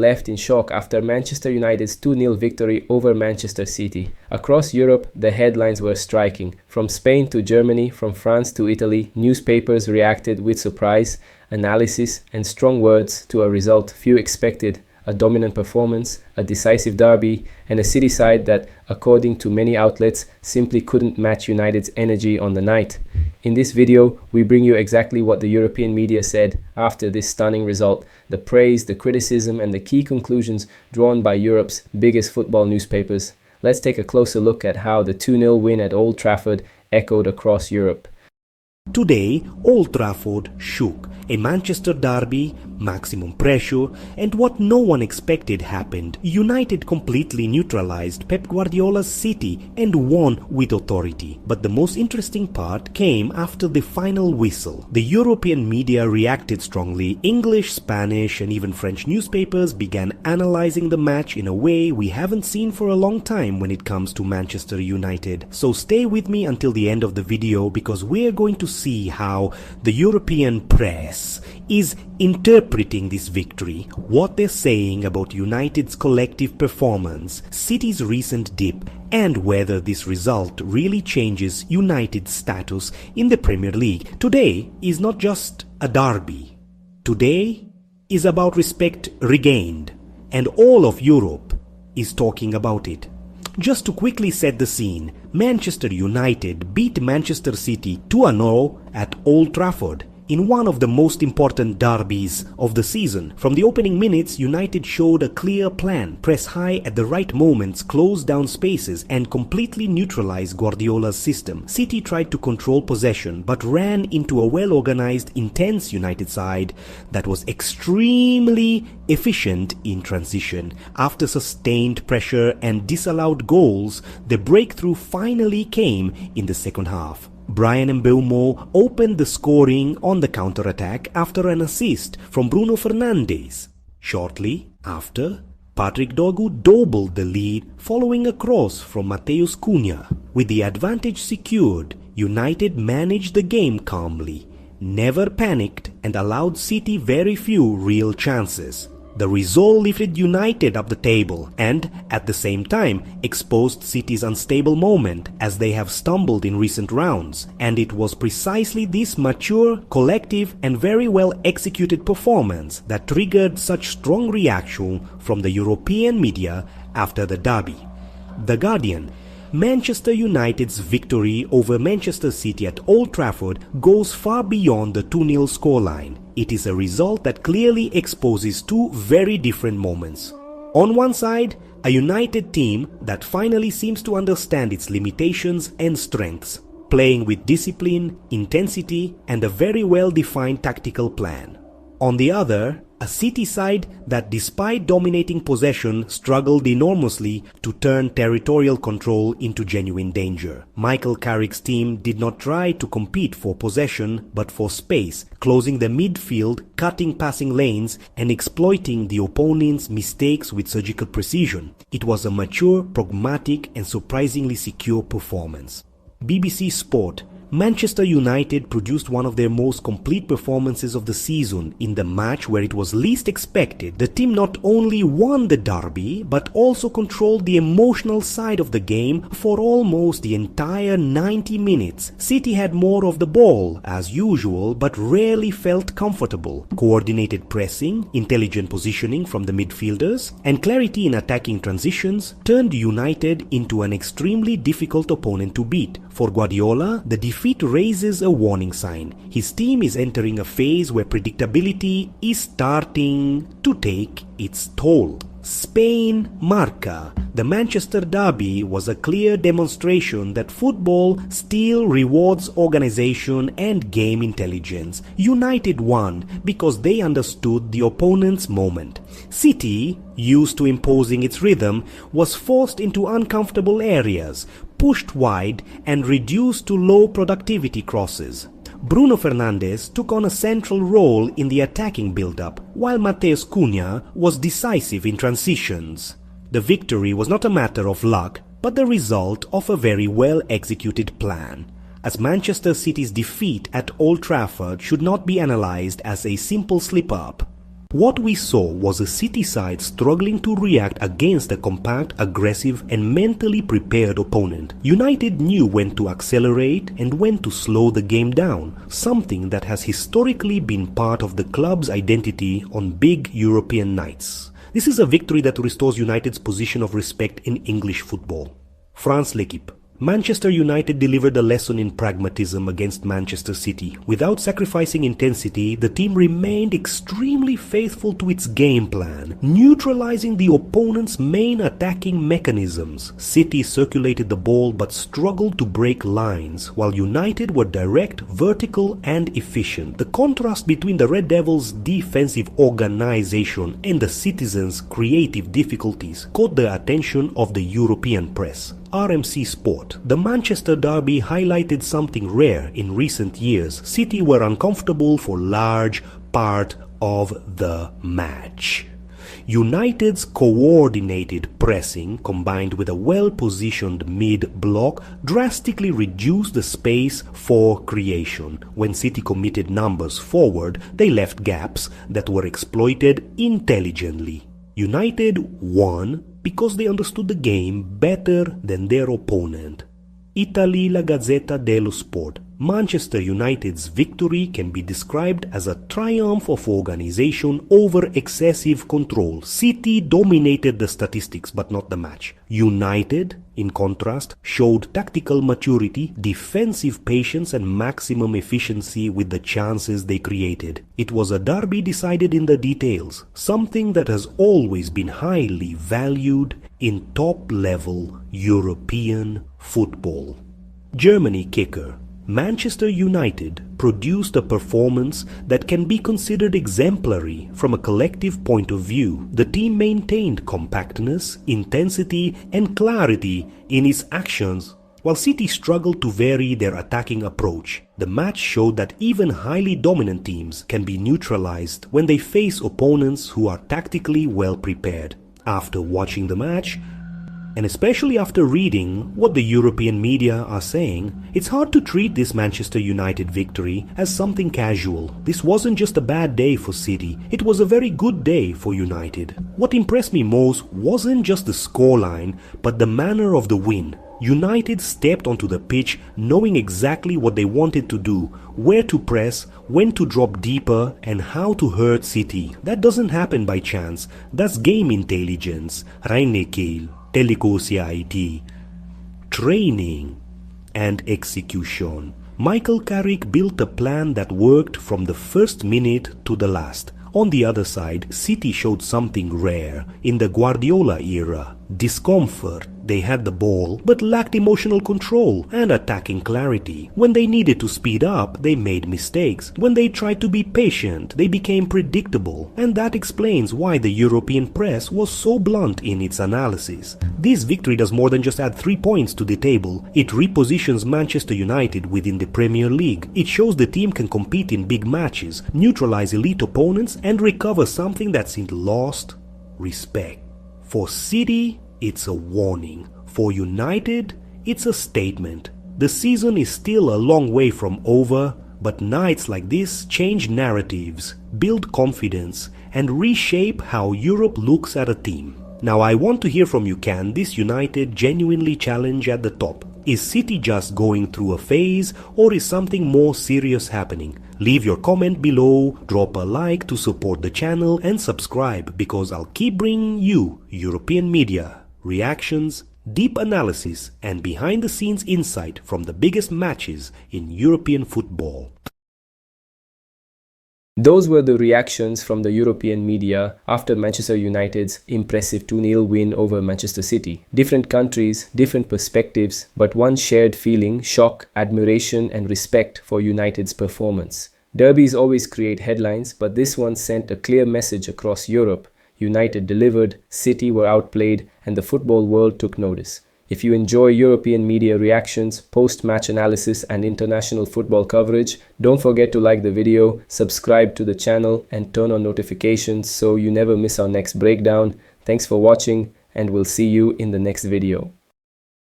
left in shock after Manchester United's 2-0 victory over Manchester City. Across Europe, the headlines were striking. From Spain to Germany, from France to Italy, newspapers reacted with surprise, analysis, and strong words to a result few expected: a dominant performance, a decisive derby, and a City side that, according to many outlets, simply couldn't match United's energy on the night. In this video, we bring you exactly what the European media said after this stunning result, the praise, the criticism, and the key conclusions drawn by Europe's biggest football newspapers. Let's take a closer look at how the 2-0 win at Old Trafford echoed across Europe. Today, Old Trafford shook. A Manchester derby, maximum pressure, and what no one expected happened. United completely neutralized Pep Guardiola's City and won with authority. But the most interesting part came after the final whistle. The European media reacted strongly. English, Spanish, and even French newspapers began analyzing the match in a way we haven't seen for a long time when it comes to Manchester United. So stay with me until the end of the video, because we're going to see how the European press is interpreting this victory, what they're saying about United's collective performance, City's recent dip, and whether this result really changes United's status in the Premier League. Today is not just a derby. Today is about respect regained, and all of Europe is talking about it. Just to quickly set the scene, Manchester United beat Manchester City 2-0 at Old Trafford in one of the most important derbies of the season. From the opening minutes, United showed a clear plan: press high at the right moments, close down spaces, and completely neutralize Guardiola's system. City tried to control possession, but ran into a well-organized, intense United side that was extremely efficient in transition. After sustained pressure and disallowed goals, the breakthrough finally came in the second half. Bryan Mbeumo opened the scoring on the counter-attack after an assist from Bruno Fernandes. Shortly after, Patrick Dorgu doubled the lead following a cross from Matheus Cunha. With the advantage secured, United managed the game calmly, never panicked, and allowed City very few real chances. The result lifted United up the table and, at the same time, exposed City's unstable moment as they have stumbled in recent rounds. And it was precisely this mature, collective, and very well executed performance that triggered such strong reaction from the European media after the derby. The Guardian: Manchester United's victory over Manchester City at Old Trafford goes far beyond the 2-0 scoreline. It is a result that clearly exposes two very different moments. On one side, a United team that finally seems to understand its limitations and strengths, playing with discipline, intensity, and a very well-defined tactical plan. On the other, a City side that, despite dominating possession, struggled enormously to turn territorial control into genuine danger. Michael Carrick's team did not try to compete for possession but for space, closing the midfield, cutting passing lanes, and exploiting the opponent's mistakes with surgical precision. It was a mature, pragmatic, and surprisingly secure performance. BBC Sport: Manchester United produced one of their most complete performances of the season in the match where it was least expected. The team not only won the derby, but also controlled the emotional side of the game for almost the entire 90 minutes. City had more of the ball, as usual, but rarely felt comfortable. Coordinated pressing, intelligent positioning from the midfielders, and clarity in attacking transitions turned United into an extremely difficult opponent to beat. For Guardiola, the defeat raises a warning sign. His team is entering a phase where predictability is starting to take its toll. Spain, Marca. The Manchester derby was a clear demonstration that football still rewards organization and game intelligence. United won because they understood the opponent's moment. City, used to imposing its rhythm, was forced into uncomfortable areas, pushed wide, and reduced to low productivity crosses. Bruno Fernandes took on a central role in the attacking build-up, while Matheus Cunha was decisive in transitions. The victory was not a matter of luck, but the result of a very well-executed plan. As Manchester City's defeat at Old Trafford should not be analysed as a simple slip-up. What we saw was a City side struggling to react against a compact, aggressive and mentally prepared opponent. United knew when to accelerate and when to slow the game down, something that has historically been part of the club's identity on big European nights. This is a victory that restores United's position of respect in English football. France L'Équipe. Manchester United delivered a lesson in pragmatism against Manchester City. Without sacrificing intensity, the team remained extremely faithful to its game plan, neutralizing the opponent's main attacking mechanisms. City circulated the ball but struggled to break lines, while United were direct, vertical and efficient. The contrast between the Red Devils' defensive organization and the Citizens' creative difficulties caught the attention of the European press. RMC Sport. The Manchester derby highlighted something rare in recent years. City were uncomfortable for large part of the match. United's coordinated pressing combined with a well-positioned mid-block drastically reduced the space for creation. When City committed numbers forward, they left gaps that were exploited intelligently. United won because they understood the game better than their opponent. Italy La Gazzetta dello Sport. Manchester United's victory can be described as a triumph of organization over excessive control. City dominated the statistics but not the match. United, in contrast, showed tactical maturity, defensive patience and maximum efficiency with the chances they created. It was a derby decided in the details, something that has always been highly valued in top-level European football. Germany kicker. Manchester United produced a performance that can be considered exemplary from a collective point of view. The team maintained compactness, intensity and clarity in its actions, while City struggled to vary their attacking approach. The match showed that even highly dominant teams can be neutralized when they face opponents who are tactically well prepared. After watching the match, and especially after reading what the European media are saying, it's hard to treat this Manchester United victory as something casual. This wasn't just a bad day for City, it was a very good day for United. What impressed me most wasn't just the scoreline, but the manner of the win. United stepped onto the pitch knowing exactly what they wanted to do, where to press, when to drop deeper, and how to hurt City. That doesn't happen by chance. That's game intelligence, Reinkeil, Telecosia IT, training and execution. Michael Carrick built a plan that worked from the first minute to the last. On the other side, City showed something rare in the Guardiola era. Discomfort. They had the ball but lacked emotional control and attacking clarity. When they needed to speed up, they made mistakes. When they tried to be patient, they became predictable. And that explains why the European press was so blunt in its analysis. This victory does more than just add 3 points to the table. It repositions Manchester United within the Premier League. It shows the team can compete in big matches, neutralize elite opponents and recover something that seemed lost: respect. For City, it's a warning. For United, it's a statement. The season is still a long way from over, but nights like this change narratives, build confidence, and reshape how Europe looks at a team. Now I want to hear from you. Can this United genuinely challenge at the top? Is City just going through a phase, or is something more serious happening? Leave your comment below, drop a like to support the channel and subscribe, because I'll keep bringing you European media, reactions, deep analysis and behind the scenes insight from the biggest matches in European football. Those were the reactions from the European media after Manchester United's impressive 2-0 win over Manchester City. Different countries, different perspectives, but one shared feeling: shock, admiration and respect for United's performance. Derbies always create headlines, but this one sent a clear message across Europe. United delivered, City were outplayed, and the football world took notice. If you enjoy European media reactions, post-match analysis and international football coverage, don't forget to like the video, subscribe to the channel and turn on notifications so you never miss our next breakdown. Thanks for watching and we'll see you in the next video.